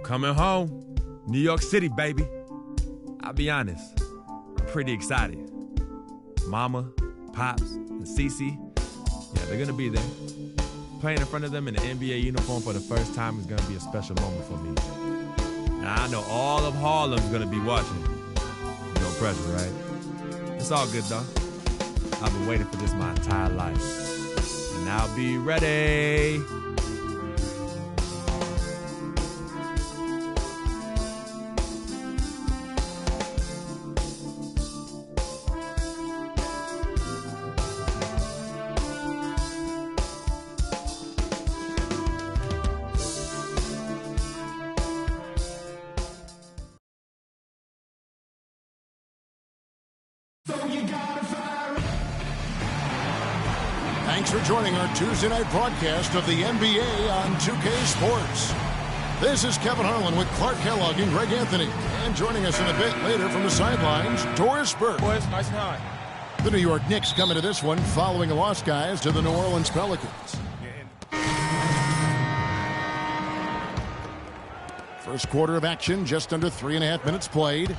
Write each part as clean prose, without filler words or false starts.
Coming home. New York City, baby. I'll be honest, I'm pretty excited. Mama, Pops, and Cece, yeah, they're gonna be there. Playing in front of them in the NBA uniform for the first time is gonna be a special moment for me. Now, I know all of Harlem's gonna be watching. No pressure, right? It's all good, though. I've been waiting for this my entire life. And I'll be ready. Thanks for joining our Tuesday night broadcast of the NBA on 2K Sports. This is Kevin Harlan with Clark Kellogg and Greg Anthony. And joining us in a bit later from the sidelines, Doris Burke. Boys, nice and high. The New York Knicks coming to this one following a loss, guys, to the New Orleans Pelicans. First quarter of action, just under 3.5 minutes played.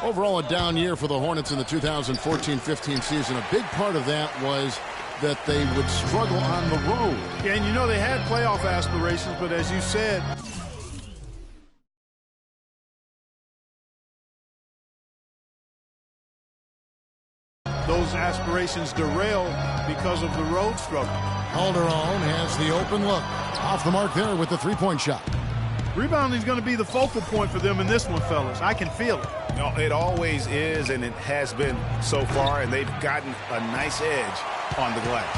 Overall, a down year for the Hornets in the 2014-15 season. A big part of that was that they would struggle on the road. Yeah, and you know they had playoff aspirations, but as you said, those aspirations derailed because of the road struggle. Calderon has the open look. Off the mark there with the three-point shot. Rebounding is going to be the focal point for them in this one, fellas. I can feel it. No, it always is, and it has been so far, and they've gotten a nice edge on the glass.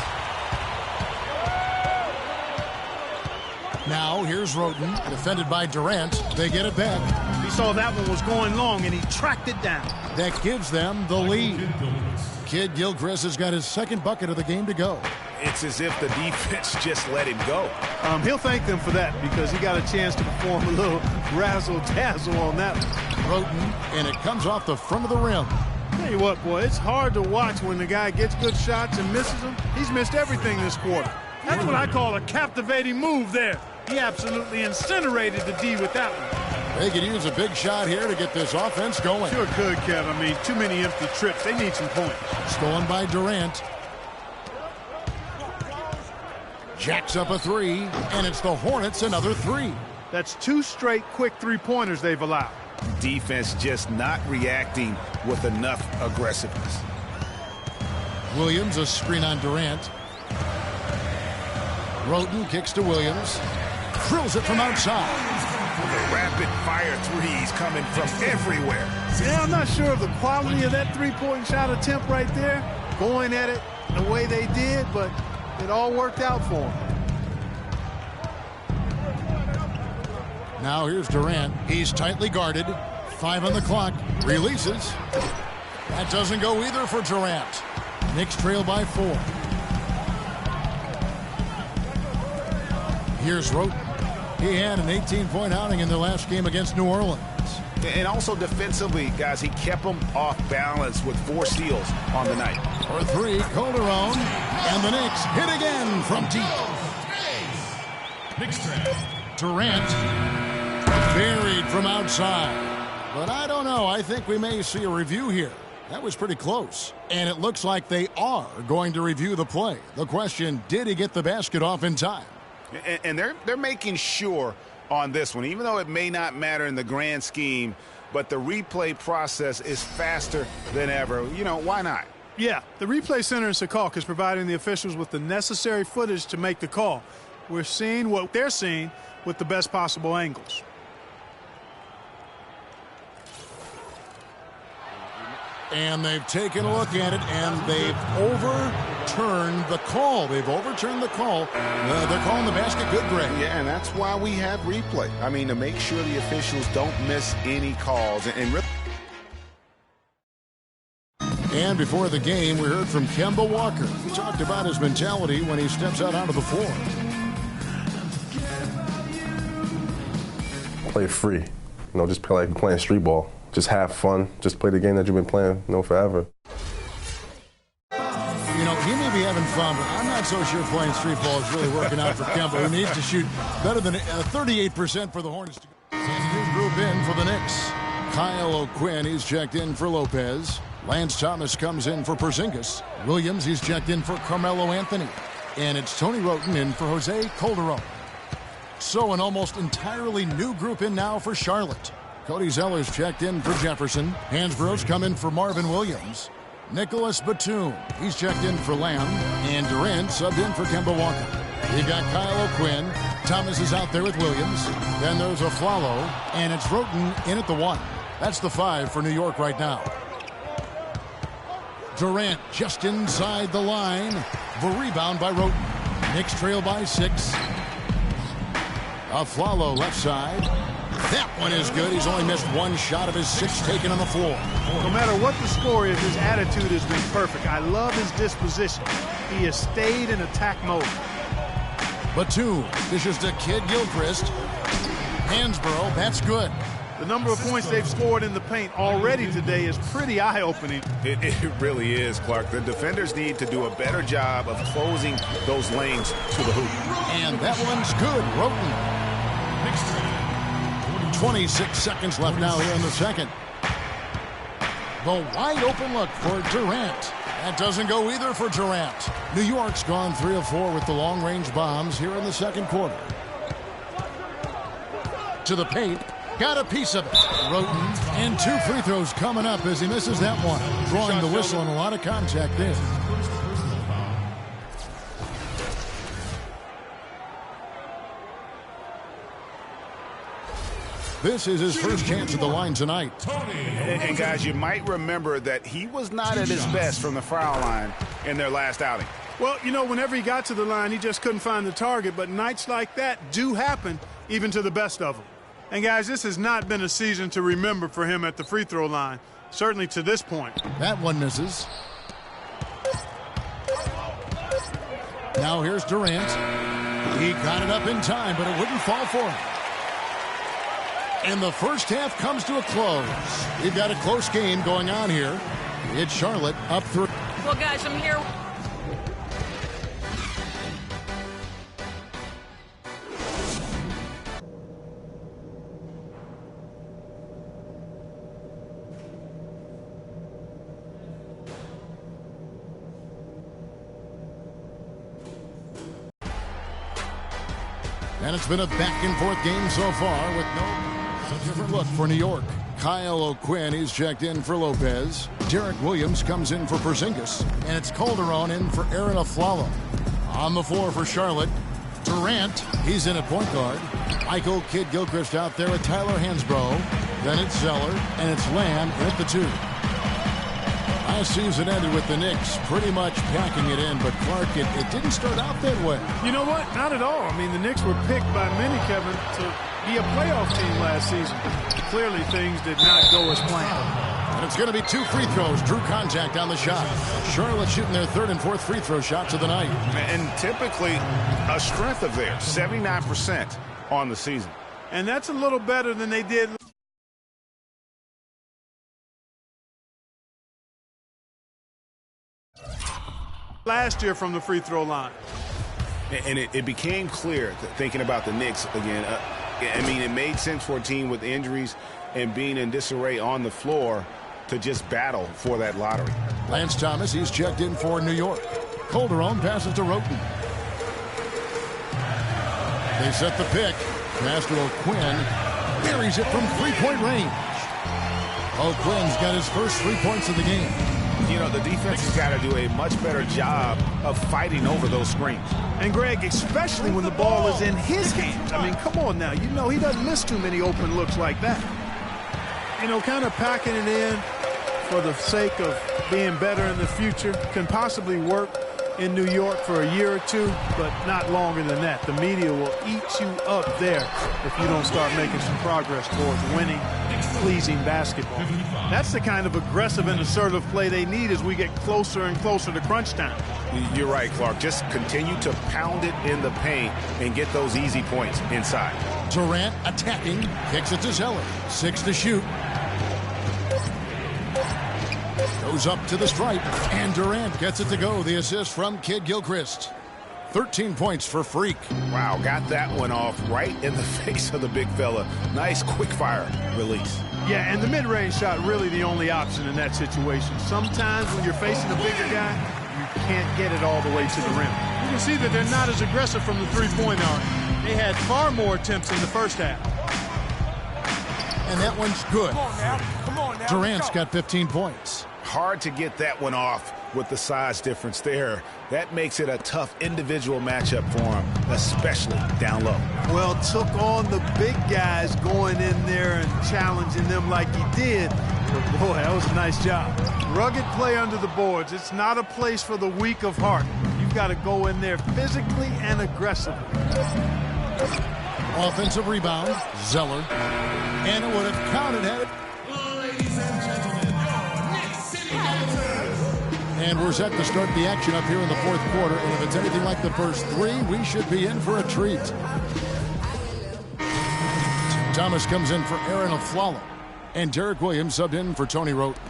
Now, here's Roten, defended by Durant. They get it back. He saw that one was going long, and he tracked it down. That gives them the lead. Kid Gilchrist has got his second bucket of the game to go. It's as if the defense just let him go. He'll thank them for that because he got a chance to perform a little razzle-dazzle on that one. Roten, and it comes off the front of the rim. Tell you what, boy, it's hard to watch when the guy gets good shots and misses them. He's missed everything this quarter. That's what I call a captivating move there. He absolutely incinerated the D with that one. They could use a big shot here to get this offense going. Sure could, Kev. I mean, too many empty trips. They need some points. Stolen by Durant. Jacks up a three, and it's the Hornets another three. That's two straight quick three-pointers they've allowed. Defense just not reacting with enough aggressiveness. Williams, a screen on Durant. Roten kicks to Williams. Drills it from outside. The rapid-fire threes coming from everywhere. Yeah, I'm not sure of the quality of that three-point shot attempt right there. Going at it the way they did, but it all worked out for them. Now here's Durant. He's tightly guarded. 5 on the clock. Releases. That doesn't go either for Durant. Knicks trail by 4. Here's Roten. He had an 18-point outing in their last game against New Orleans. And also defensively, guys, he kept them off balance with 4 steals on the night. For 3, Calderon. And the Knicks hit again from deep. Durant buried from outside. But I don't know. I think we may see a review here. That was pretty close. And it looks like they are going to review the play. The question, did he get the basket off in time? And they're making sure on this one, even though it may not matter in the grand scheme, but the replay process is faster than ever. You know, why not? Yeah, the replay center in Secaucus is providing the officials with the necessary footage to make the call. We're seeing what they're seeing with the best possible angles. And they've taken a look at it, and they've overturned the call. They've overturned the call. They're calling the basket good, Greg. Yeah, and that's why we have replay. I mean, to make sure the officials don't miss any calls. And before the game, we heard from Kemba Walker. He talked about his mentality when he steps out onto the floor. Play free. Just play like you're playing street ball. Just have fun. Just play the game that you've been playing, forever. He may be having fun, but I'm not so sure playing street ball is really working out for Kemba, who needs to shoot better than 38% for the Hornets. New group in for the Knicks. Kyle O'Quinn, he's checked in for Lopez. Lance Thomas comes in for Porzingis. Williams, he's checked in for Carmelo Anthony. And it's Tony Wroten in for Jose Calderon. So an almost entirely new group in now for Charlotte. Cody Zeller's checked in for Jefferson. Hansborough's come in for Marvin Williams. Nicholas Batum, he's checked in for Lamb. And Durant subbed in for Kemba Walker. You got Kyle O'Quinn. Thomas is out there with Williams. Then there's Aflalo. And it's Wroten in at the 1. That's the 5 for New York right now. Durant just inside the line. The rebound by Wroten. Knicks trail by 6. Aflalo left side. That one is good. He's only missed 1 shot of his 6 taken on the floor. No matter what the score is, his attitude has been perfect. I love his disposition. He has stayed in attack mode. Batum dishes to Kid Gilchrist. Hansborough, that's good. The number of points they've scored in the paint already today is pretty eye-opening. It really is, Clark. The defenders need to do a better job of closing those lanes to the hoop. And that one's good. Wroten. 26 seconds left now here in the second. The wide open look for Durant. That doesn't go either for Durant. New York's gone 3 of 4 with the long-range bombs here in the second quarter. To the paint. Got a piece of it. Wroten. And 2 free throws coming up as he misses that one. Drawing the whistle and a lot of contact there. This is his first chance at the line tonight. And guys, you might remember that he was not at his best from the foul line in their last outing. Well, whenever he got to the line, he just couldn't find the target. But nights like that do happen, even to the best of them. And, guys, this has not been a season to remember for him at the free throw line, certainly to this point. That one misses. Now here's Durant. He got it up in time, but it wouldn't fall for him. And the first half comes to a close. We've got a close game going on here. It's Charlotte up 3. Well, guys, I'm here. And it's been a back-and-forth game so far with no different look for New York. Kyle O'Quinn is checked in for Lopez. Derek Williams comes in for Porzingis. And it's Calderon in for Aaron Aflalo. On the floor for Charlotte, Durant, he's in at point guard. Michael Kid Gilchrist out there with Tyler Hansbrough. Then it's Zeller, and it's Lamb in at the 2. Last season ended with the Knicks pretty much packing it in, but Clark, it didn't start out that way. You know what? Not at all. I mean, the Knicks were picked by many, Kevin, to be a playoff team last season. Clearly, things did not go as planned. And it's going to be 2 free throws. Drew contact on the shot. Charlotte shooting their 3rd and 4th free throw shots of the night. And typically a strength of theirs, 79% on the season. And that's a little better than they did last year from the free throw line. And it became clear, thinking about the Knicks again, I mean, it made sense for a team with injuries and being in disarray on the floor to just battle for that lottery. Lance Thomas, he's checked in for New York. Calderon passes to Wroten. They set the pick. Pass to O'Quinn. Buries it from 3-point range. O'Quinn's got his first 3 points of the game. The defense has got to do a much better job of fighting over those screens. And, Greg, especially when the ball is in his hands. I mean, come on now. He doesn't miss too many open looks like that. Kind of packing it in, for the sake of being better in the future can possibly work in New York for a year or two, but not longer than that. The media will eat you up there if you don't start making some progress towards winning, pleasing basketball. That's the kind of aggressive and assertive play they need as we get closer and closer to crunch time. You're right, Clark. Just continue to pound it in the paint and get those easy points inside. Durant attacking, kicks it to Zeller. 6 to shoot. Goes up to the stripe, and Durant gets it to go. The assist from Kid Gilchrist. 13 points for Freak. Wow, got that one off right in the face of the big fella. Nice quick fire release. Yeah, and the mid-range shot really the only option in that situation. Sometimes when you're facing a bigger guy, you can't get it all the way to the rim. You can see that they're not as aggressive from the three-point arc. They had far more attempts in the first half. And that one's good. Come on now. Durant's got 15 points. Hard to get that one off with the size difference there. That makes it a tough individual matchup for him, especially down low. Well, took on the big guys going in there and challenging them like he did. But boy, that was a nice job. Rugged play under the boards. It's not a place for the weak of heart. You've got to go in there physically and aggressively. Offensive rebound, Zeller. And it would have counted had it. And we're set to start the action up here in the fourth quarter. And if it's anything like the first three, we should be in for a treat. Thomas comes in for Aaron Aflalo. And Derek Williams subbed in for Tony Wroten.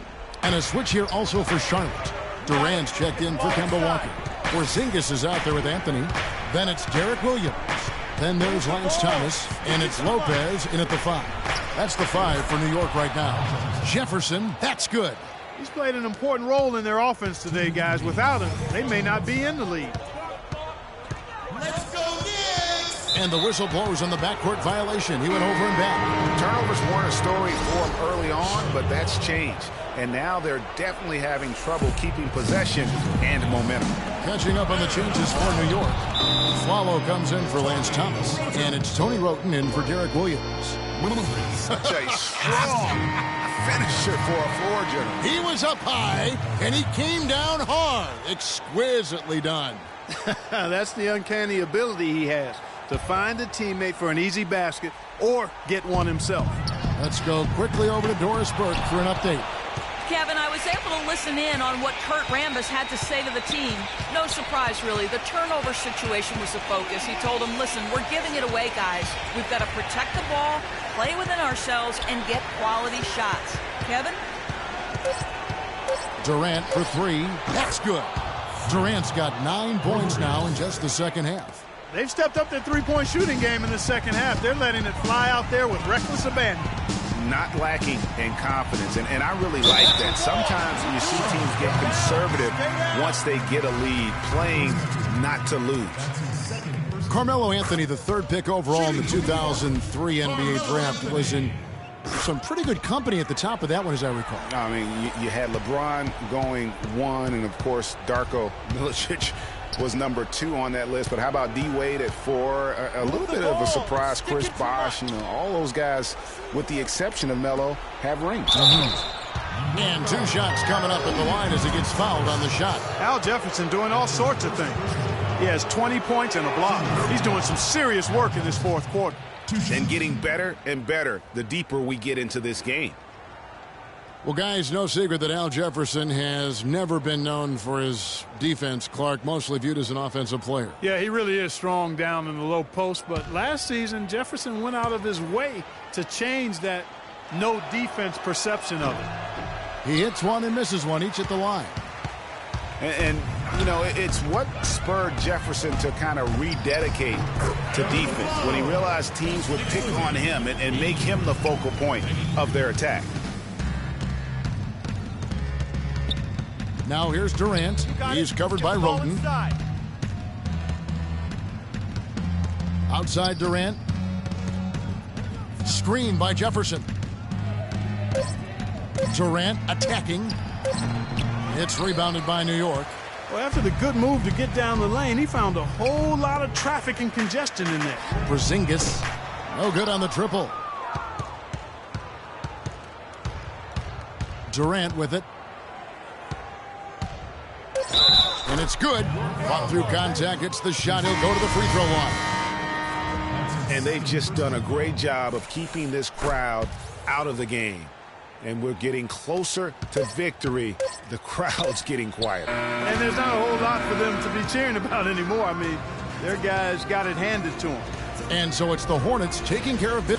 And a switch here also for Charlotte. Durant's checked in for Kemba Walker. Porzingis is out there with Anthony. Then it's Derek Williams. Then there's Lance Thomas. And it's Lopez in at the 5. That's the 5 for New York right now. Jefferson, that's good. He's played an important role in their offense today, guys. Without him, they may not be in the lead. Let's go Knicks! And the whistle blows on the backcourt violation. He went over and back. Turnovers weren't a story for him early on, but that's changed. And now they're definitely having trouble keeping possession and momentum. Catching up on the changes for New York. Swallow comes in for Lance Thomas. And it's Tony Wroten in for Derek Williams. Such a strong finisher for a floor general. He was up high, and he came down hard. Exquisitely done. That's the uncanny ability he has to find a teammate for an easy basket or get one himself. Let's go quickly over to Doris Burke for an update. Kevin, I was able to listen in on what Kurt Rambis had to say to the team. No surprise, really. The turnover situation was the focus. He told them, listen, we're giving it away, guys. We've got to protect the ball, play within ourselves, and get quality shots. Kevin? Durant for 3. That's good. Durant's got 9 points now in just the second half. They've stepped up their three-point shooting game in the second half. They're letting it fly out there with reckless abandon. Not lacking in confidence, and I really like that. Sometimes you see teams get conservative once they get a lead, playing not to lose. Carmelo Anthony, the 3rd pick overall in the 2003 NBA draft, was in some pretty good company at the top of that one, as I recall. I mean, you had LeBron going 1, and of course, Darko Milicic was number 2 on that list. But how about D-Wade at 4? A little bit of a surprise. Chris Bosh, you know, all those guys, with the exception of Melo, have rings. And 2 shots coming up at the line as he gets fouled on the shot. Al Jefferson doing all sorts of things. He has 20 points and a block. He's doing some serious work in this fourth quarter. And getting better and better the deeper we get into this game. Well, guys, no secret that Al Jefferson has never been known for his defense. Clark, mostly viewed as an offensive player. Yeah, he really is strong down in the low post. But last season, Jefferson went out of his way to change that no defense perception of it. He hits one and misses one, each at the line. And you know, it's what spurred Jefferson to kind of rededicate to defense when he realized teams would pick on him and make him the focal point of their attack. Now here's Durant. He's covered by Wroten. Outside Durant. Screen by Jefferson. Durant attacking. It's rebounded by New York. Well, after the good move to get down the lane, he found a whole lot of traffic and congestion in there. Porzingis. No good on the triple. Durant with it. And it's good. Fought through contact. It's the shot. He'll go to the free throw line. And they've just done a great job of keeping this crowd out of the game. And we're getting closer to victory. The crowd's getting quieter. And there's not a whole lot for them to be cheering about anymore. I mean, their guys got it handed to them. And so it's the Hornets taking care of it.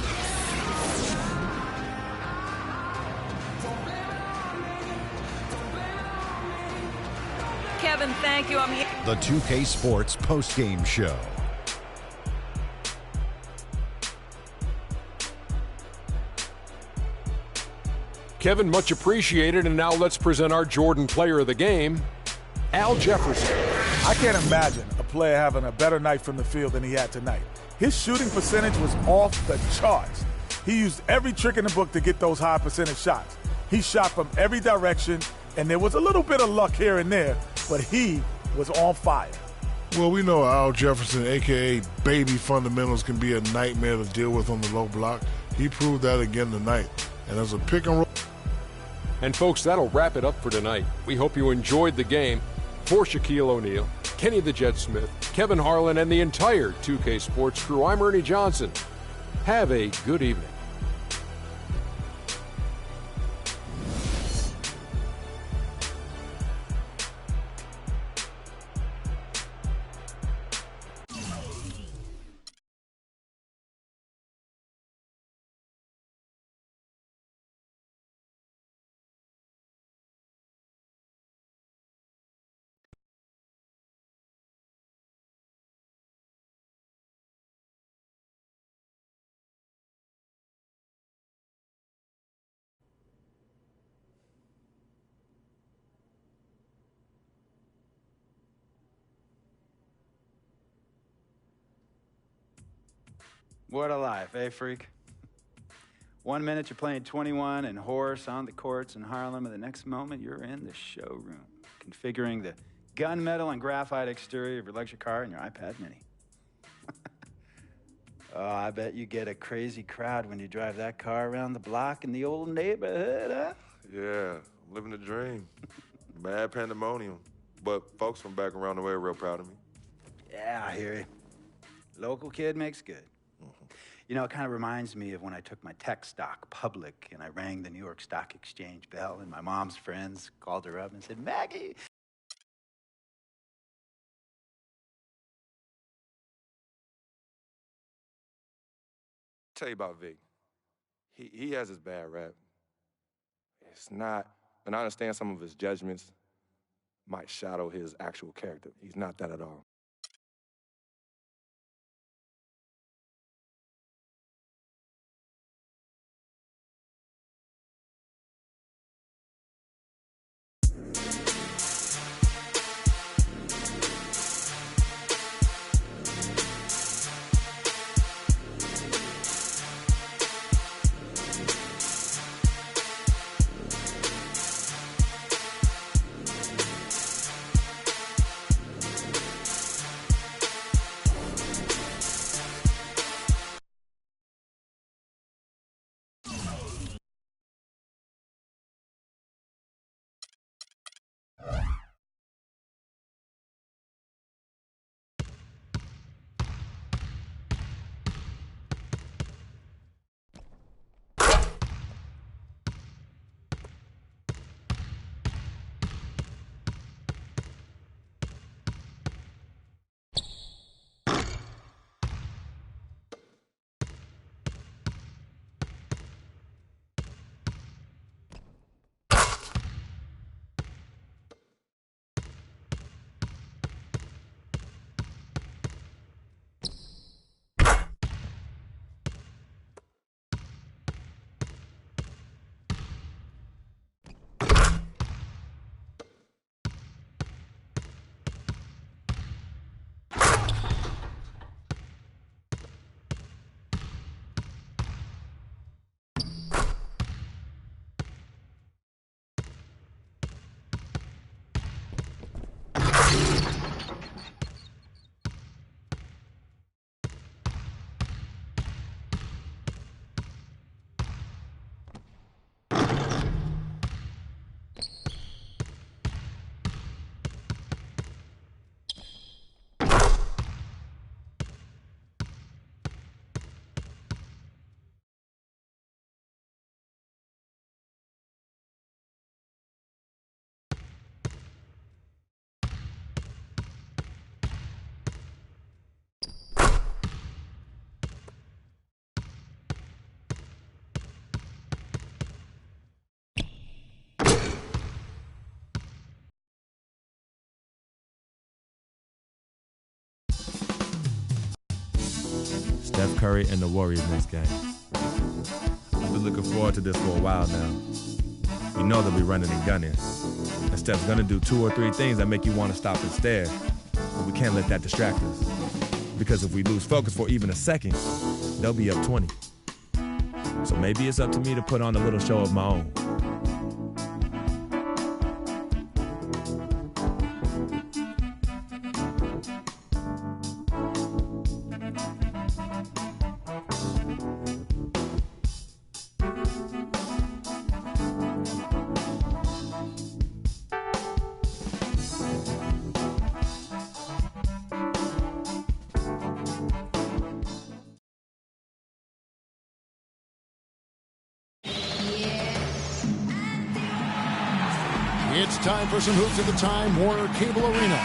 Kevin, thank you. The 2K Sports postgame show. Kevin, much appreciated. And now let's present our Jordan Player of the Game, Al Jefferson. I can't imagine a player having a better night from the field than he had tonight. His shooting percentage was off the charts. He used every trick in the book to get those high percentage shots. He shot from every direction, and there was a little bit of luck here and there, but he was on fire. Well, we know Al Jefferson, a.k.a. Baby Fundamentals, can be a nightmare to deal with on the low block. He proved that again tonight. And as a pick and roll. And folks, that'll wrap it up for tonight. We hope you enjoyed the game. For Shaquille O'Neal, Kenny the Jet Smith, Kevin Harlan, and the entire 2K Sports crew, I'm Ernie Johnson. Have a good evening. What a life, eh, freak? 1 minute you're playing 21 and horse on the courts in Harlem, and the next moment you're in the showroom, configuring the gunmetal and graphite exterior of your luxury car and your iPad mini. Oh, I bet you get a crazy crowd when you drive that car around the block in the old neighborhood, huh? Yeah, I'm living the dream. Bad pandemonium, but folks from back around the way are real proud of me. Yeah, I hear you. Local kid makes good. You know, it kind of reminds me of when I took my tech stock public and I rang the New York Stock Exchange bell and my mom's friends called her up and said, Maggie. Tell you about Vic. He has his bad rap. It's not, and I understand some of his judgments might shadow his actual character. He's not that at all. Steph Curry and the Warriors next game. I've been looking forward to this for a while now. You know they'll be running and gunning. And Steph's gonna do 2 or 3 things that make you want to stop and stare. But we can't let that distract us. Because if we lose focus for even a second, they'll be up 20. So maybe it's up to me to put on a little show of my own. It's time for some hoops at the Time Warner Cable Arena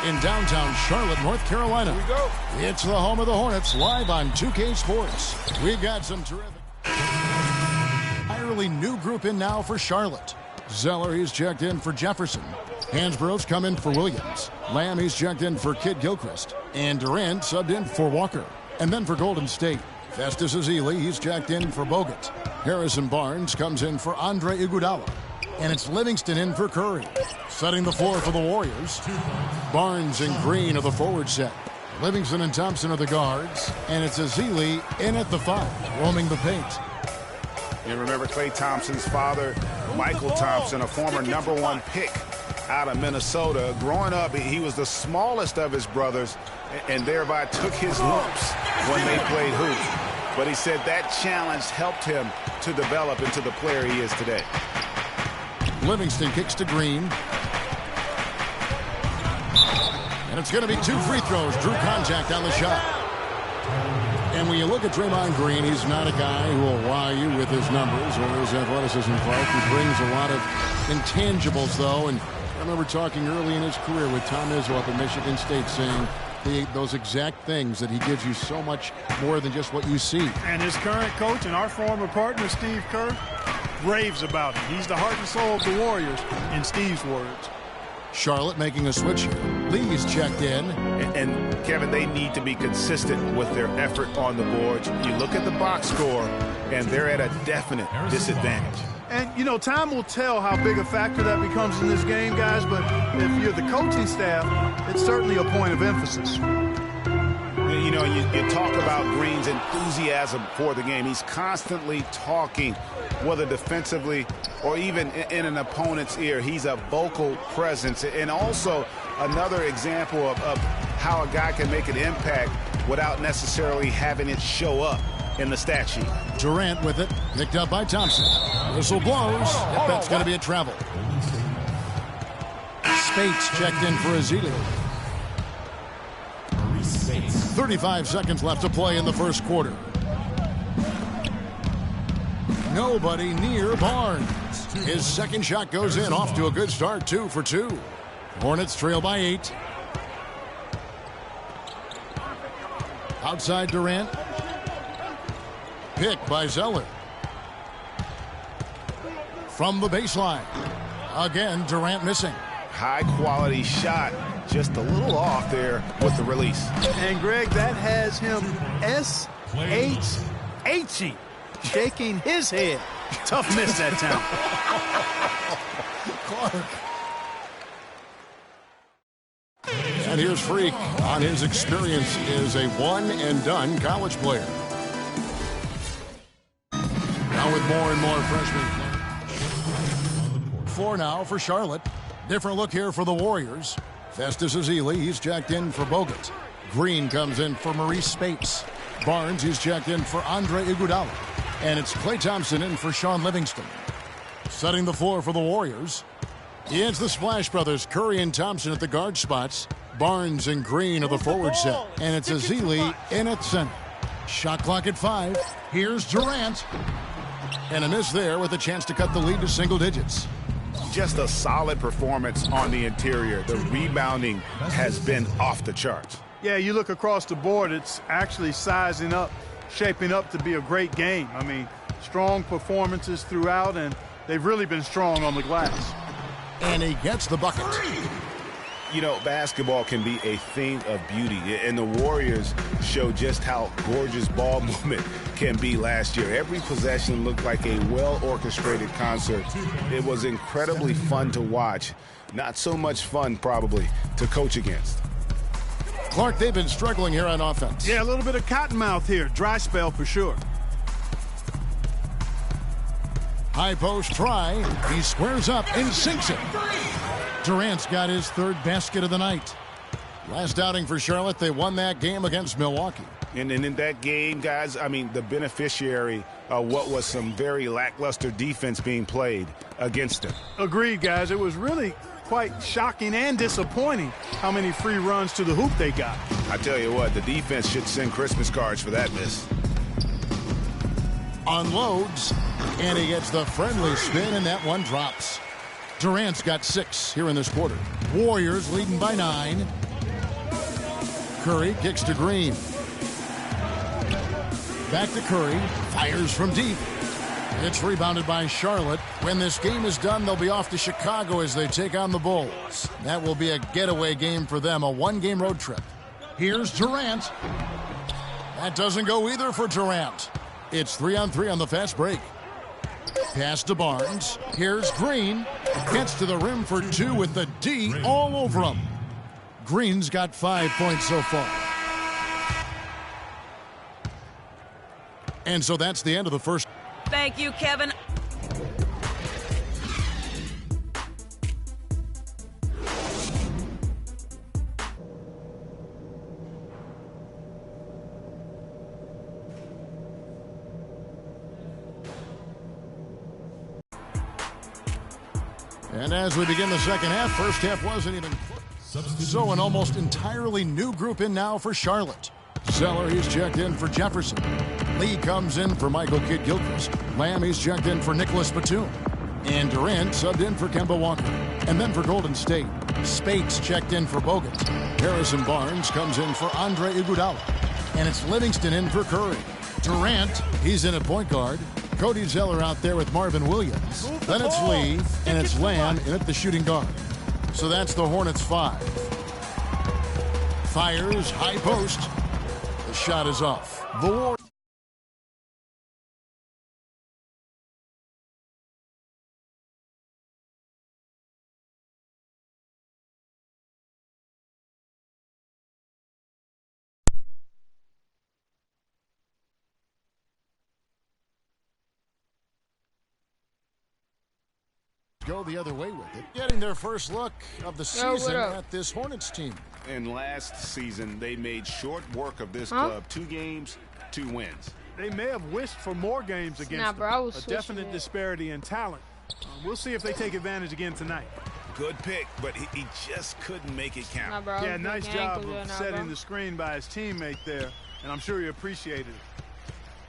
in downtown Charlotte, North Carolina. Here we go. It's the home of the Hornets, live on 2K Sports. We've got some terrific. Entirely new group in now for Charlotte. Zeller, he's checked in for Jefferson. Hansborough's come in for Williams. Lamb, he's checked in for Kid Gilchrist. And Durant subbed in for Walker. And then for Golden State, Festus Ezeli, he's checked in for Bogut. Harrison Barnes comes in for Andre Iguodala. And it's Livingston in for Curry. Setting the floor for the Warriors, Barnes and Green are the forward set. Livingston and Thompson are the guards. And it's Ezeli in at the 5, roaming the paint. And remember Klay Thompson's father, Michael Thompson, a former #1 pick out of Minnesota. Growing up, he was the smallest of his brothers and thereby took his lumps when they played hoops. But he said that challenge helped him to develop into the player he is today. Livingston kicks to Green. And it's going to be 2 free throws. Drew contact on the shot. And when you look at Draymond Green, he's not a guy who will wow you with his numbers or his athleticism, Clark. He brings a lot of intangibles, though. And I remember talking early in his career with Tom Izzo up at Michigan State saying those exact things, that he gives you so much more than just what you see. And his current coach and our former partner, Steve Kerr, raves about him. He's the heart and soul of the Warriors, in Steve's words. Charlotte making a switch here. Lee's checked in. And Kevin, they need to be consistent with their effort on the boards. You look at the box score, and they're at a definite disadvantage. And, you know, time will tell how big a factor that becomes in this game, guys, but if you're the coaching staff, it's certainly a point of emphasis. You know, you talk about Green's enthusiasm for the game. He's constantly talking, whether defensively or even in an opponent's ear. He's a vocal presence. And also another example of how a guy can make an impact without necessarily having it show up in the stat sheet. Durant with it, picked up by Thompson. Whistle blows. If that's going to be a travel. Spates checked in for Ezeli. 35 seconds left to play in the first quarter. Nobody near Barnes. His second shot goes in, off to a good start, 2 for 2. Hornets trail by 8. Outside Durant. Pick by Zeller. From the baseline. Again, Durant missing. High quality shot, just a little off there with the release. And Greg, that has him S-H-H-E, shaking his head. Tough miss that time. Clark. And here's Freak on his experience as a one-and-done college player. Now with more and more freshmen. Floor now for Charlotte. Different look here for the Warriors. Festus Ezeli, he's checked in for Bogut. Green comes in for Maurice Spates. Barnes, he's checked in for Andre Iguodala. And it's Klay Thompson in for Sean Livingston. Setting the floor for the Warriors. It's the Splash Brothers, Curry and Thompson at the guard spots. Barnes and Green are the forward set. And it's Ezeli in at center. Shot clock at 5. Here's Durant. And a miss there with a chance to cut the lead to single digits. Just a solid performance on the interior. The rebounding has been off the charts. Yeah, you look across the board, it's actually sizing up, shaping up to be a great game. I mean, strong performances throughout, and they've really been strong on the glass. And he gets the bucket. You know, basketball can be a thing of beauty, and the Warriors show just how gorgeous ball movement can be last year. Every possession looked like a well-orchestrated concert. It was incredibly fun to watch. Not so much fun, probably, to coach against. Clark, they've been struggling here on offense. Yeah, a little bit of cottonmouth here. Dry spell for sure. High post try. He squares up and sinks it. Durant's got his third basket of the night. Last outing for Charlotte, they won that game against Milwaukee. And in that game, guys, I mean, the beneficiary of what was some very lackluster defense being played against them. Agreed, guys. It was really quite shocking and disappointing how many free runs to the hoop they got. I tell you what, the defense should send Christmas cards for that miss. Unloads, and he gets the friendly spin, and that one drops. Durant's got 6 here in this quarter. Warriors leading by 9. Curry kicks to Green. Back to Curry. Fires from deep. It's rebounded by Charlotte. When this game is done, they'll be off to Chicago as they take on the Bulls. That will be a getaway game for them, a 1-game road trip. Here's Durant. That doesn't go either for Durant. It's 3-on-3 on the fast break. Pass to Barnes. Here's Green. Gets to the rim for 2 with the D all over him. Green's got 5 points so far. And so that's the end of the first. Thank you, Kevin. And as we begin the second half, first half wasn't even close. So an almost entirely new group in now for Charlotte. Zeller, he's checked in for Jefferson. Lee comes in for Michael Kidd-Gilchrist. Lamb, he's checked in for Nicholas Batum. And Durant subbed in for Kemba Walker. And then for Golden State, Spates checked in for Bogut. Harrison Barnes comes in for Andre Iguodala. And it's Livingston in for Curry. Durant, he's in at point guard. Cody Zeller out there with Marvin Williams. Then it's Lee, and it's Lamb in at the shooting guard. So that's the Hornets 5. Fires, high post. The shot is off. The Warriors. Go the other way with it. Getting their first look of the season at this Hornets team. And last season, they made short work of this club. 2 games, 2 wins. They may have wished for more games against them. A definite disparity in talent. We'll see if they take advantage again tonight. Good pick, but he just couldn't make it count. Yeah, nice job of setting the screen by his teammate there, and I'm sure he appreciated it.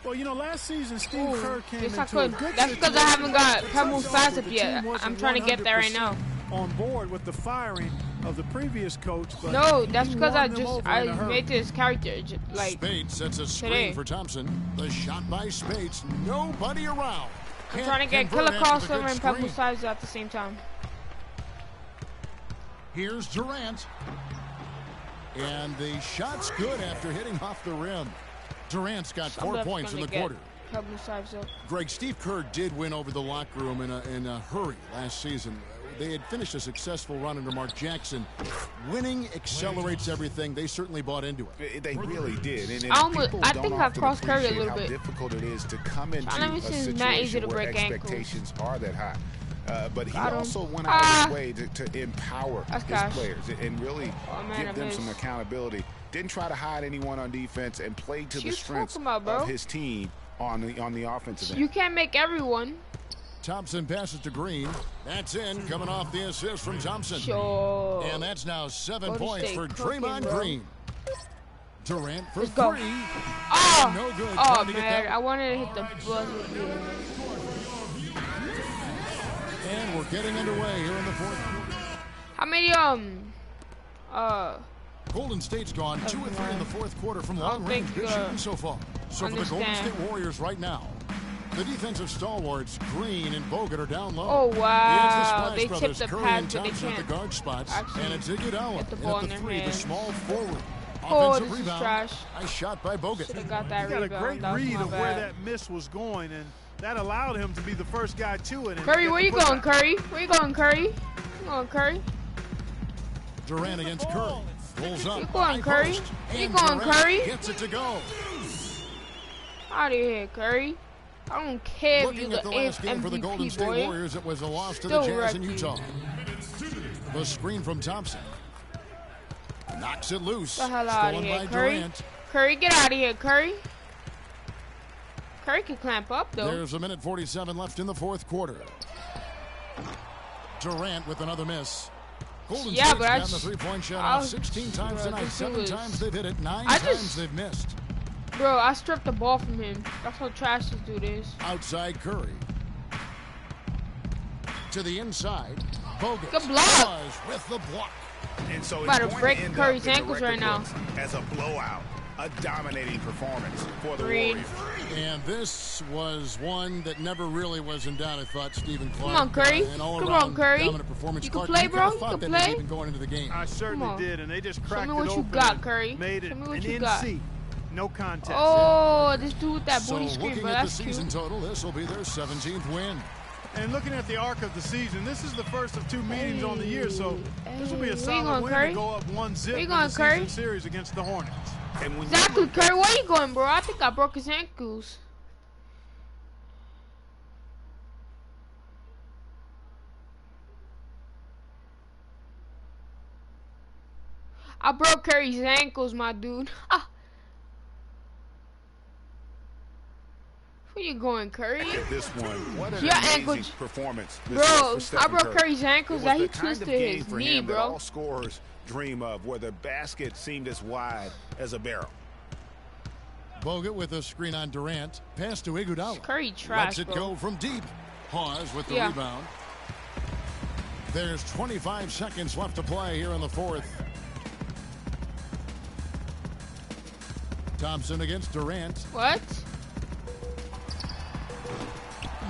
Well, you know, last season, Steve Kerr came into a good That's because I haven't got Pebble Fast up yet. I'm trying to get there right now. On board with the firing of the previous coach. But no, that's because I made this character like Spades sets a screen today. For Thompson. The shot by Spades. Nobody around. I'm trying to get Killer Crossover and Pebble Size at the same time. Here's Durant. And the shot's good after hitting off the rim. Durant's got 4 points in the quarter. Greg, Steve Kerr did win over the locker room in a hurry last season. They had finished a successful run under Mark Jackson. Winning accelerates everything. They certainly bought into it. They really did. And I think I crossed Curry a little bit. How difficult it is to come into a situation where expectations are that high. But he also went out of his way to empower his players and really give them some accountability. Didn't try to hide anyone on defense and played to the strengths of his team on the offensive end. You can't make everyone. Thompson passes to Green. That's in, coming off the assist from Thompson. Sure. And that's now 7 points for Draymond Green. Durant for 3. Oh, no good. Oh man, I wanted to hit the buzzer. And we're getting underway here in the fourth quarter. How many Golden State's gone 2 of 3 in the fourth quarter from long range. Good shooting so far. So for the Golden State Warriors right now, The defensive stalwarts, Green and Bogut, are down low. Oh, wow. The They Splash tipped Brothers, the Curry pass, and but they Thompson at can't the guard spots. actually And it's Iguodala get the ball at in the their 3, the hands. small forward. Oh, Offensive this is rebound. trash. Nice shot by Bogut. Should have got that He got rebound. a great That was read my of where bad. that miss was going, and that allowed him to be the first guy to it. and Curry, get where the you going, putback. Curry? Where you going, Curry? Come on, Curry. Durant against Curry. Pulls up. You going, high Curry? post, You and going, Durant Curry? Gets it to go. Out of here, Curry. I don't care if you're Looking at the last game for the Golden MVP, State boy. Warriors, it was a loss to Still the Jazz in wreck you. Utah. The screen from Thompson. Knocks it loose. Get the hell out of Stolen here, by Curry. Durant. Curry, get out of here, Curry. Curry can clamp up, though. There's a minute 47 left in the fourth quarter. Durant with another miss. Golden Yeah, State's but I gotten the just- three-point shot I off was- 16 times bro, tonight. this 7 was- times they've hit it. 9 I times just- they've missed. Bro, I stripped the ball from him. That's how trash this dude is. Outside Curry. To the inside. Bogut. Good block. Was with the block. And so About it's to going break to end Curry's up in the ankles record right now. books as a blowout, a dominating performance for the Green. Warriors. And this was one that never really was in doubt, I thought, Stephen Clark. Come on, Curry. An all-around Come on, Curry. dominant performance. You can Clark, play, kinda bro. You thought can that play. even going into the game. I Come certainly on. did, and they just Show cracked me it what you open got, and Curry. made it Show me what an you NC. got. No contest. Oh, this dude with that So booty screen, looking bro. at the That's season cute. total, this will be their 17th win. And looking at the arc of the season, this is the first of 2 meetings on the year, so this will be Hey, a where you solid going, win Curry? to go up 1-0 Where you in going, the Curry? season series against the Hornets. And when Exactly, Curry. Where you going, bro? I think I broke his ankles. I broke Curry's ankles, my dude. Ah. Where you going, Curry? Look at this one. What an Your amazing ankles- performance. This Bro, was for I Stephen broke Curry. Curry's ankles It that was he the kind of twisted game his for knee, him that bro. all scorers dream of, where the basket seemed as wide as a barrel. Bogut with a screen on Durant. Pass to Iguodala. Curry trash, Lets it bro. go from deep. Pause with the Yeah. rebound. There's 25 seconds left to play here in the fourth. Thompson against Durant. What?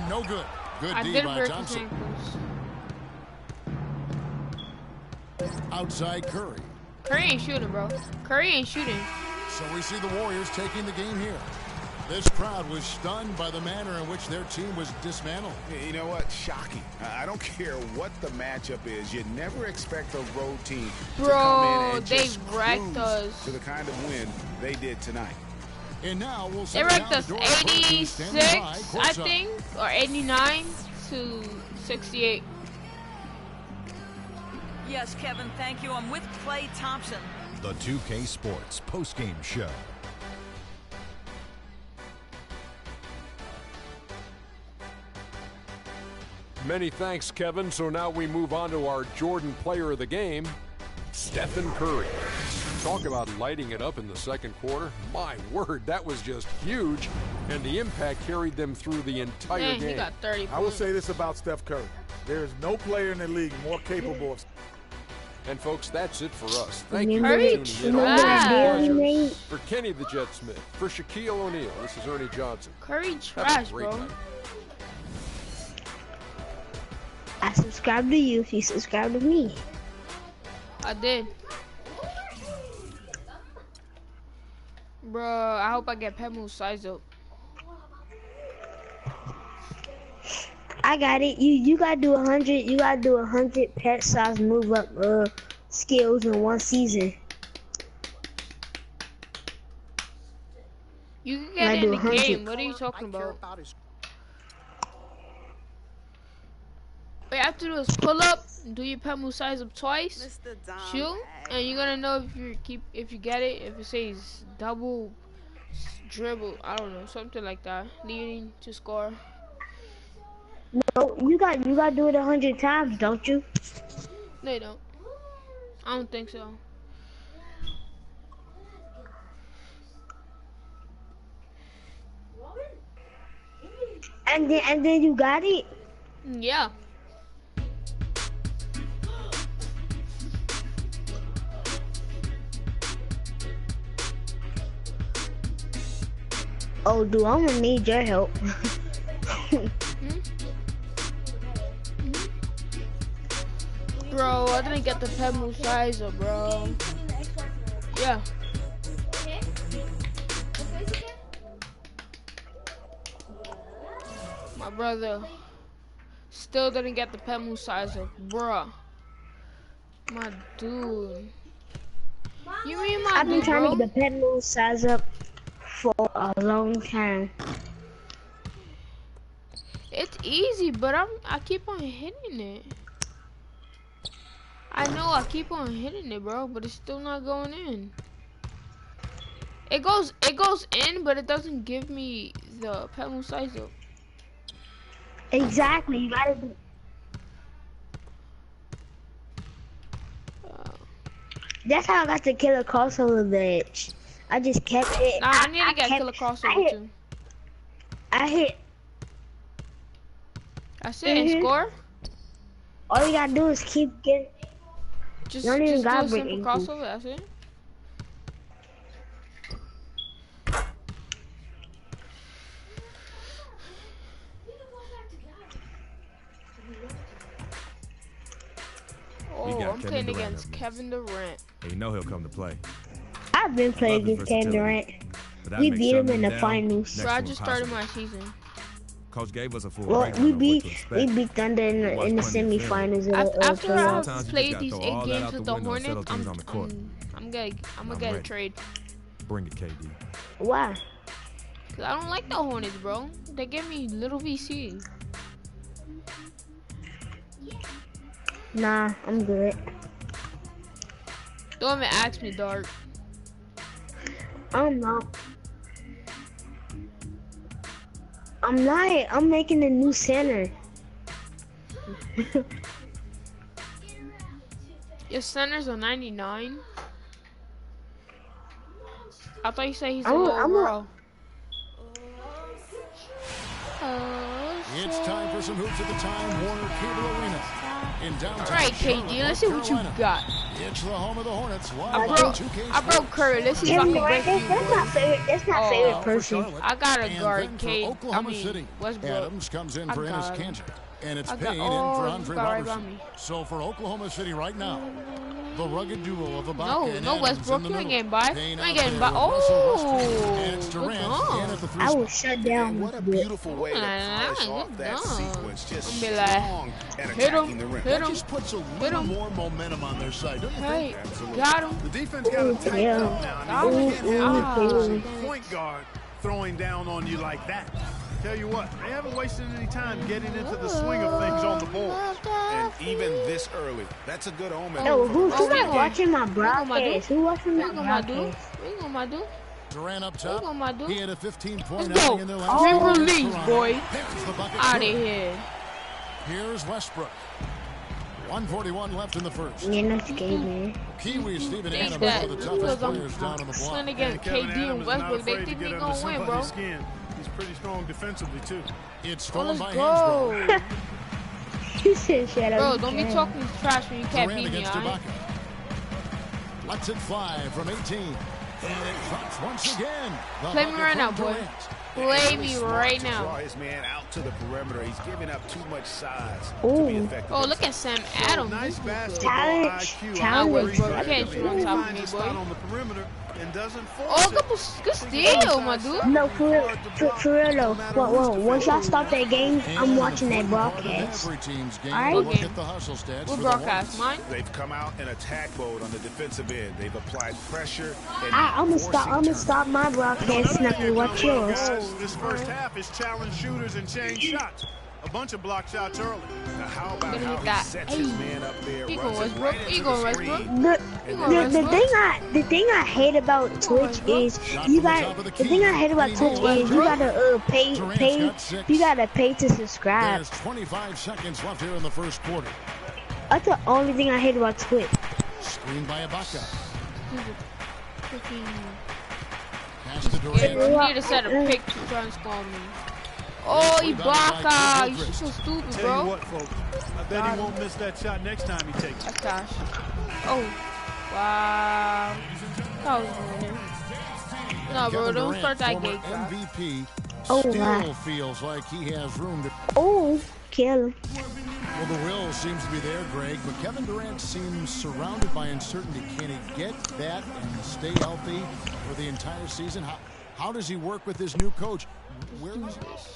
No good. Good I D did by break his Thompson. ankles. Outside Curry. Curry ain't shooting, bro. Curry ain't shooting. So we see the Warriors taking the game here. This crowd was stunned by the manner in which their team was dismantled. You know what? Shocking. I don't care what the matchup is. You never expect a road team to come in Bro, and they just wrecked cruise us. to the kind of win they did tonight. And now we'll They ranked us 86, I think, or 89 to 68. Yes, Kevin, thank you. I'm with Klay Thompson. The 2K Sports postgame show. Many thanks, Kevin. So now we move on to our Jordan player of the game, Stephen Curry. Talk about lighting it up in the second quarter. My word, that was just huge. And the impact carried them through the entire Man, game. he got 30 I will points. say this about Steph Curry. There is no player in the league more capable of. And folks, that's it for us. Thank you Curry for tuning in. trash. For Kenny the Jet Smith, for Shaquille O'Neal, this is Ernie Johnson. Curry Have a trash, great bro. night. I subscribe to you if you subscribe to me. I did. Bro, I hope I get Pemu's size up. I got it. You gotta do 100. You gotta do 100 pet size move up skills in one season. You can I get it do in the 100. game. What are you talking about? What you have to do is pull up, do your Pemu size up twice, shoot, and you're gonna know if you get it. If it says double dribble, I don't know, something like that, leading to score. No, you gotta do it 100 times, don't you? No, you don't. I don't think so. And then you got it. Yeah. Oh, dude, I'm gonna need your help. Bro, I didn't get the pet Musaiza, bro. Yeah. My brother still didn't get the pet Musaiza, bruh. My dude. You mean my I've been dude, trying bro? to get the pet Musaiza for a long time. It's easy, but I keep on hitting it. I know I keep on hitting it, bro, but it's still not going in. It goes in, but it doesn't give me the pet Musaiza. Exactly, you gotta do. That's how I got the killer crossover badge. I just kept it. Nah, I need to get killer crossover too. I hit. That's it, and score? All you gotta do is keep getting. Just do a simple crossover, that's it? Oh, I'm playing against Kevin Durant. And you know he'll come to play. I've been playing against Kevin Durant. We beat him in the finals. So I just started my season. Coach gave us a full we beat Thunder in the semifinals. After I've played these 8 games with the Hornets, I'm gonna get a trade. Bring it, KD. Why? Cause I don't like the Hornets, bro. They give me little VC. Nah, I'm good. Don't even ask me, Dark. I'm not. I'm not. I'm making a new center. Your center's a 99. I thought you said he's a low bro. It's time for some hoops at the Time Warner Cable Arena in downtown. All right, KD, let's see what you got. It's the home of the Hornets. I broke Curry. Let's see if I can break you. That's my favorite person. I got a guard, Kate. Westbrook. Adams comes in for Enes Kanter. And it's Payne in for Andre Robertson. So for Oklahoma City right now, the rugged duo of Ibaka no Westbrook, you ain't getting by. You ain't getting by. Oh, I was shut down. What a beautiful way to polish off that sequence. Just strong and attacking the rim. That just puts a little more momentum on their side, don't you think? Absolutely. Got him. The defense got to tighten up now. I mean, you can't have a point guard throwing down on you like that. Tell you what, they haven't wasted any time getting into the swing of things on the board. And even this early, that's a good omen. No, who's not watching my broadcast? Who's watching my broadcast? What am I do? Durant up top. He had a 15-point outing in their last release, boy. Out of here. Here's Westbrook. 1:41 left in the first. You're not scared, man. Kiwi Steven Adams, one of the toughest players down on the block. Against KD and Westbrook, they think they're going to win, bro. He's pretty strong defensively, too. It's stolen by Hansbrough. You said shut up. Bro, don't be talking trash when you can't beat me, alright? Let's it fly from 18. And it drops once again. Play me right now, boy. Play me right now. Draw his man out to the perimeter. He's giving up too much size to be effective. Oh, look at Sam Adams. Nice basketball IQ. Challenge. You can't shoot on top of me, boy. On the perimeter and doesn't good steal, my dude. No, for real though. Whoa, once y'all stop that game, I'm watching that broadcast. Alright? Okay. What broadcast? Mine? They've come out in attack mode on the defensive end. They've applied pressure. I'm gonna stop my broadcast and I can watch yours. This first half is challenge shooters and change shots. A bunch of block shots early. Now how about how he sets his man up there? He going Westbrook. He going Westbrook. The thing I hate about Twitch is you gotta pay to subscribe. There's 25 seconds left here in the first quarter. That's the only thing I hate about Twitch. Screen by Ibaka. You need to set a pick to try and score me. Oh, Ibaka, you're so stupid, bro. Tell you what, folks, I bet he won't miss that shot next time he takes it. That's gosh. Oh, wow. That was winning. No, bro, don't start that game. MVP still feels like he has room to. Oh, kill him. Well, the will seems to be there, Greg, but Kevin Durant seems surrounded by uncertainty. Can he get that and stay healthy for the entire season? How does he work with his new coach? Where is this?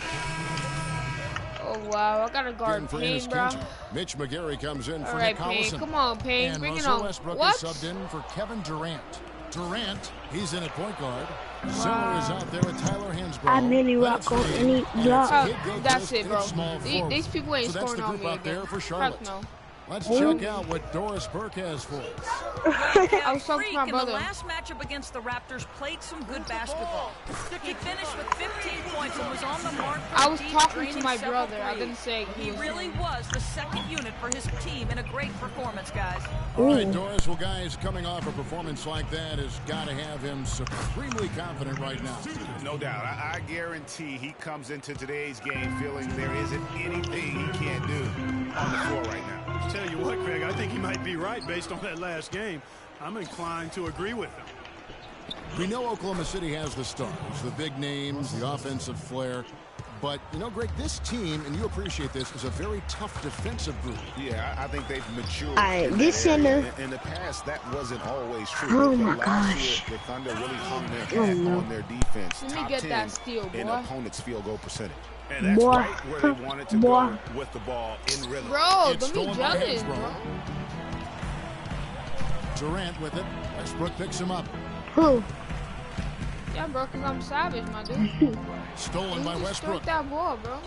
Oh, wow. I got to guard Payne, bro. Mitch McGary comes in for right, Nick Collison. Payne. Come on, Payne. And Bring it Russell on. Westbrook What? is subbed in for Kevin Durant. Durant, he's in at point guard. Zeller is out there with Tyler Hansbrough. I mini rock on any block. That's it, bro. These people ain't scoring on me again. For Charlotte. No. Let's check out what Doris Burke has for us. I was talking to my brother. In the last matchup against the Raptors, played some good basketball. He finished with 15 points and was on the mark. I was talking to my brother. I didn't say he really was the second unit for his team in a great performance, guys. All right, Doris. Well, guys, coming off a performance like that has got to have him supremely confident right now. No doubt. I guarantee he comes into today's game feeling there isn't anything he can't do on the floor right now. Tell you what, Greg, I think he might be right based on that last game. I'm inclined to agree with him. We know Oklahoma City has the stars, the big names, the offensive flair. But, you know, Greg, this team, and you appreciate this, is a very tough defensive group. Yeah, I think they've matured. This center. In the past, that wasn't always true. Oh, my gosh. Year, the Thunder really hung their hat on their defense. Let me get that steal, boy. In opponent's field goal percentage. And that's right where they wanted to go with the ball in rhythm. Bro, don't be jealous, bro. Durant with it. Westbrook picks him up. Who? Yeah, bro, because I'm savage, my dude. Stolen by Westbrook. Stroke that ball, bro.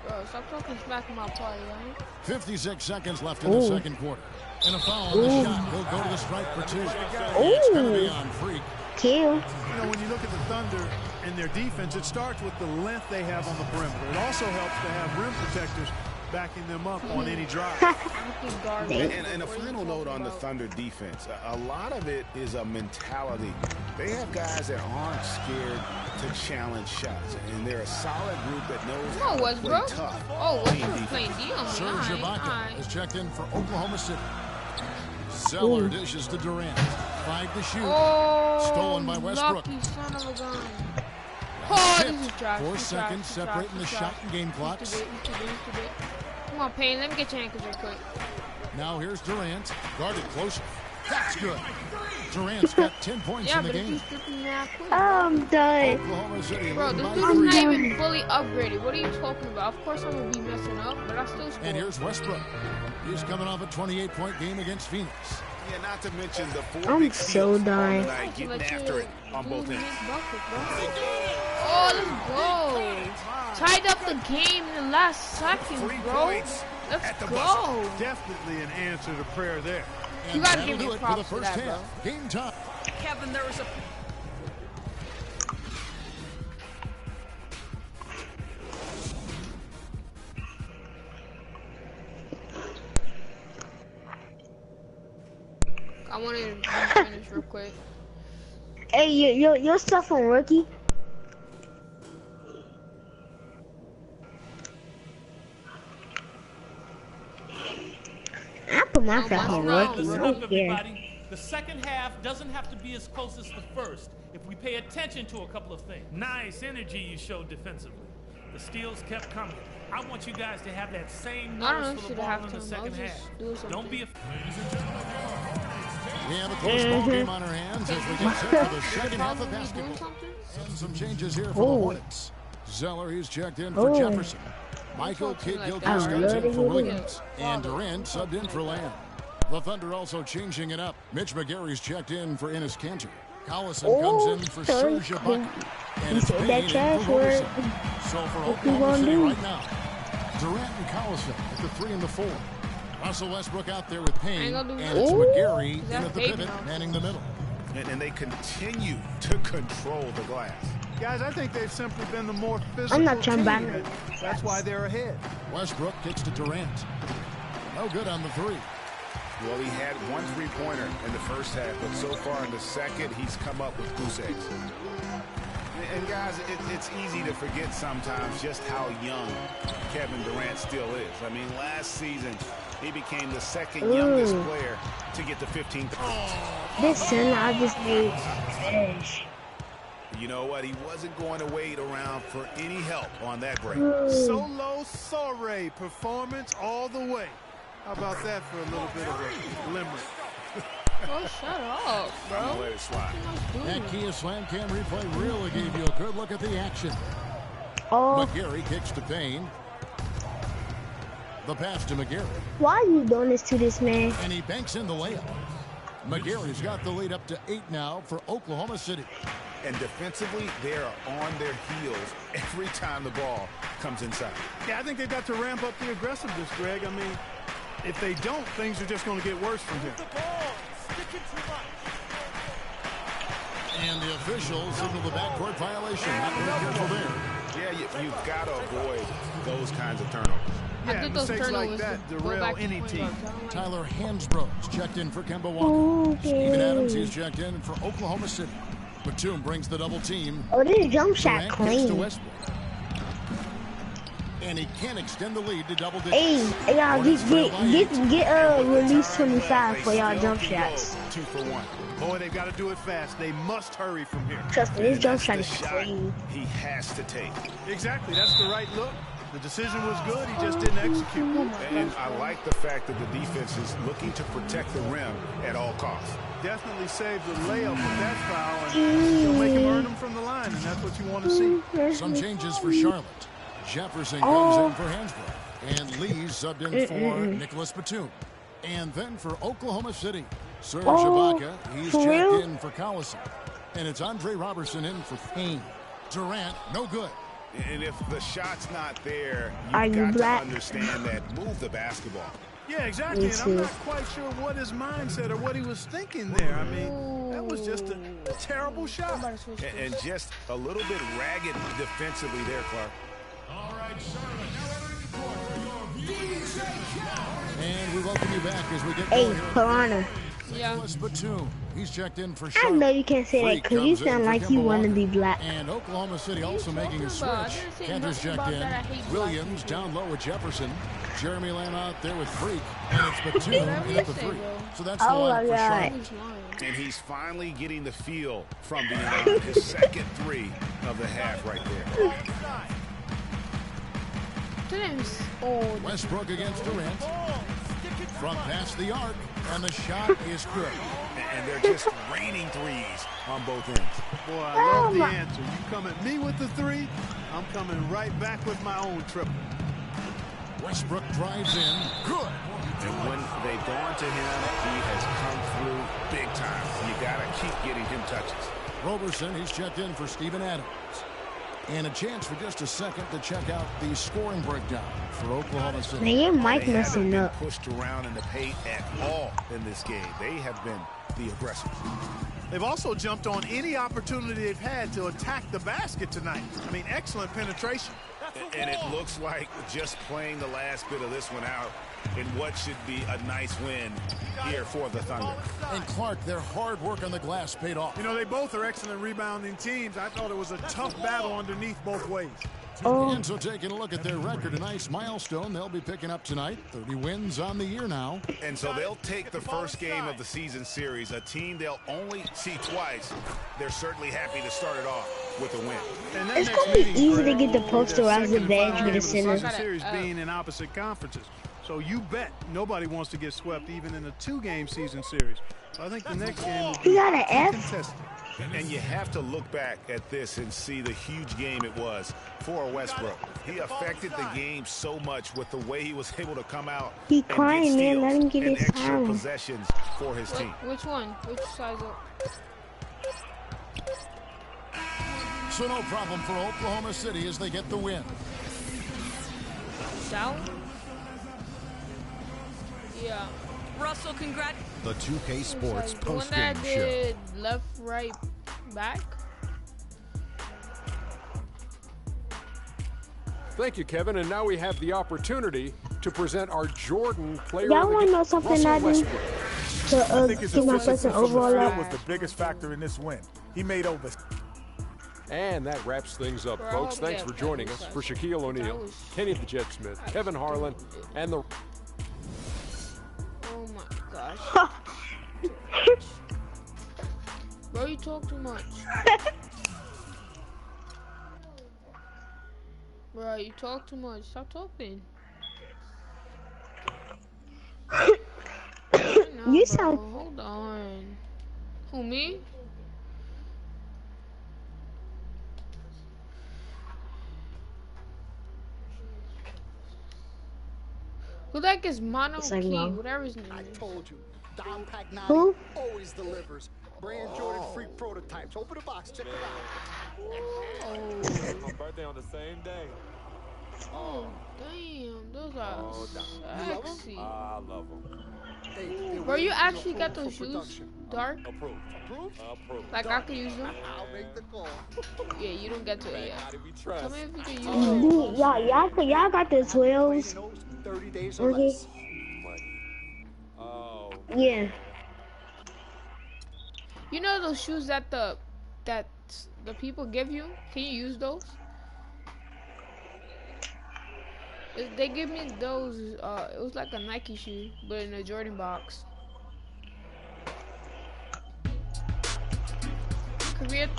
Bro, stop talking smack in my party, right? 56 seconds left in the second quarter. And a foul on the shot. He'll go to the strike for two. It's going to be on Freak. Kill. You know, when you look at the Thunder and their defense, it starts with the length they have on the perimeter. It also helps to have rim protectors backing them up on any drive. And a final note on the Thunder defense. A lot of it is a mentality. They have guys that aren't scared to challenge shots, and they're a solid group that knows how to play tough. Oh, Westbrook's playing D on me. Serge Ibaka is checked in for Oklahoma City. Zeller dishes to Durant. 5 to shoot. Stolen by Westbrook. Lucky son of a gun. Oh, this is trash. 4 seconds separating the shot and game clocks. Come on, Payne. Let me get your ankles real quick. Now here's Durant. Guarded closer. That's good. Durant's got 10 points in the game. I'm done. Oklahoma City. Bro, this dude's not even fully upgraded. What are you talking about? Of course I'm going to be messing up, but I still score. And here's Westbrook. He's coming off a 28-point game against Phoenix. Yeah, not to mention the 4 I'm so done. Getting after it on both ends. Oh, let's go. Tied up the game in the last second, bro. Let's go. Definitely an answer to prayer there. You got to give me props for that, bro. Game time. Kevin, there was a... I wanted to finish real quick. Hey, your stuff on Rookie? I put my stuff on Rookie. Listen up, everybody. The second half doesn't have to be as close as the first if we pay attention to a couple of things. Nice energy you showed defensively. The steals kept coming. I want you guys to have that same nose for the ball in the second half. Don't be afraid. We have a close ball game on our hands as we get set for the second half of basketball. And some changes here for the Hornets. Zeller, he's checked in for Jefferson. Michael Kidd-Gilchrist comes in for Williams. And Durant subbed in for Lamb. The Thunder also changing it up. Mitch McGary's checked in for Enes Kanter. Collison comes in for Serge Ibaka. And it's Payne in for Roberson. So for Oklahoma City right now, Durant and Collison at the 3 and the 4. Russell Westbrook out there with Payne, and it's McGary in at the pivot, manning the middle. And they continue to control the glass. Guys, I think they've simply been the more physical I'm not trying back. That's why they're ahead. Westbrook kicks to Durant. No good on the 3. Well, he had 1 3-pointer in the first half, but so far in the second, he's come up with goose eggs. And guys, it's easy to forget sometimes just how young Kevin Durant still is. I mean, last season, he became the second youngest player to get to 15. This center I just made edge. You know what? He wasn't going to wait around for any help on that break. Solo soiree performance all the way. How about that for a little bit of a limerick? Oh, shut up, bro. I'm gonna let it slide. That Kia Slam Cam replay really gave you a good look at the action. Oh. McGarry kicks to Payne. The pass to McGarry. Why are you doing this to this man? And he banks in the layup. McGarry's got the lead up to 8 now for Oklahoma City. And defensively, they are on their heels every time the ball comes inside. Yeah, I think they've got to ramp up the aggressiveness, Greg. I mean, if they don't, things are just going to get worse from here. And the officials signal the backcourt violation. Not very careful there. Yeah, you've got to avoid those kinds of turnovers. Yeah, mistakes like that derail any team. Tyler Hansbrough's checked in for Kemba Walker. Okay. Steven Adams, he's checked in for Oklahoma City. Batum brings the double team. Oh, this jump shot Durant kicks to clean. Westbrook. And he can't extend the lead to double digits. Hey, y'all get release 25 for y'all jump shots. 2 for 1. Boy, they've got to do it fast. They must hurry from here. Trust me, this jump shot The is shot clean. he has to take. Exactly. That's the right look. The decision was good. He just didn't execute. And I like the fact that the defense is looking to protect the rim at all costs. Definitely saved the layup with that foul, and he'll make him earn them from the line, and that's what you want to see. Some changes for Charlotte. Jefferson comes in for Hansbrough. And Lee's subbed in for Nicholas Batum. And then for Oklahoma City, Serge Ibaka. He's checked in for Collison. And it's Andre Robertson in for Payne. Durant, no good. And if the shot's not there, Are you've you got black? to understand that. Move the basketball. Yeah, exactly. Me And I'm too. not quite sure what his mindset or what he was thinking there. I mean, that was just a terrible shot. And just a little bit ragged defensively there, Clark. All right, Charlotte, now entering the court for your DJ Khaled. And we welcome you back as we get Hey, going here. Piranha. Yeah. Nicholas Batum. He's checked in for I Charlotte. know you can't say that Freak because you comes in sound for like you Kemba want to Walker. be black. And Oklahoma City also making a switch. I didn't say Cantor's nothing checked about in. that. I hate black Williams people. down low with Jefferson. Jeremy Lamb out there with Freak. And it's Batum in at the 3. So that's the Oh my line for God. Charlotte. And he's finally getting the feel from beyond his second 3 of the half right there. Westbrook against Durant. From past the arc. And the shot is good. And they're just raining threes on both ends. Boy, I love the answer. You come at me with the 3, I'm coming right back with my own triple. Westbrook drives in. Good. And when they've gone to him, he has come through big time. You got to keep getting him touches. Roberson, he's checked in for Steven Adams. And a chance for just a second to check out the scoring breakdown for Oklahoma City. Man, your mic They messing haven't up. been pushed around in the paint at all in this game. They have been the aggressors. They've also jumped on any opportunity they've had to attack the basket tonight. I mean, excellent penetration. And it looks like just playing the last bit of this one out in what should be a nice win here for the Thunder. And Clark, their hard work on the glass paid off. You know, they both are excellent rebounding teams. I thought it was a tough battle underneath both ways. And so taking a look at their record, a nice milestone they'll be picking up tonight. 30 wins on the year now. And so they'll take the first game of the season series, a team they'll only see twice. They're certainly happy to start it off with a win. And that It's next gonna be meeting, easy to Greg, get the will be poster their as a second and badge final with a game of the center. season series being in opposite conferences. So you bet nobody wants to get swept even in a 2-game season series. So I think the next game will be He got an F? contested. And you have to look back at this and see the huge game it was for Westbrook. He affected the game so much with the way he was able to come out He and crying, get man. Let him get steals and his extra time. possessions for his team. Which one? Which size up? So no problem for Oklahoma City as they get the win. South? Yeah. Russell, congrats. The 2K Sports The one postgame that show. did left, right, back. Thank you, Kevin. And now we have the opportunity to present our Jordan Player Y'all of the want to Game, know something Russell I do? Westbrook. I think his To get my efficiency person from the overall field up. was the biggest factor in this win. He made over. And that wraps things up, Bro, I folks. hope Thanks they for have joining fun. us. For Shaquille O'Neal, Kenny the Jet Smith, Kevin Harlan, and the... Oh my gosh. Bro, you talk too much. Bro, you talk too much. Stop talking. No, You bro. sound. Hold on. Who, me? Who the heck is Mono like, Key? no. Whatever his name is. I told you. Dom Pagnotti Who? always delivers. Brand Jordan freak prototypes. Open the box. Check it out. My birthday on the same day. Oh, damn. Those are sexy. I love them. Bro, you actually got those shoes? Dark? Approved. Approved. Like, I could use them? I'll make the call. Yeah, you don't get to it yet. Tell me if you can use them. Dude, y'all got the 12s. 30 days or Okay. less. Oh. Yeah. You know those shoes that the people give you? Can you use those? They give me those. It was like a Nike shoe, but in a Jordan box. Career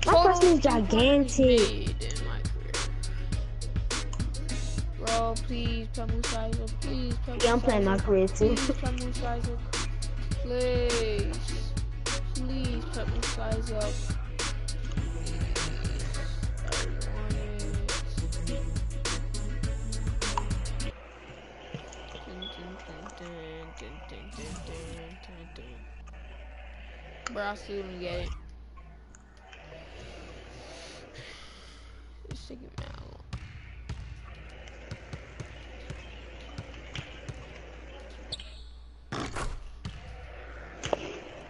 My person is gigantic. Bro, please, Pemu size up. Please, Pemu Yeah, I'm playing my career too. Please, Pemu size up. Please. Please, Pemu size up. Bro, I still don't get it. It's taking me out.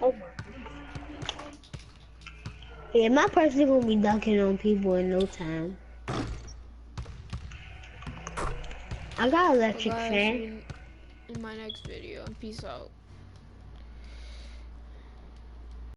Oh my. Yeah, my person gonna be dunking on people in no time. I got an electric fan. In my next video, and peace out.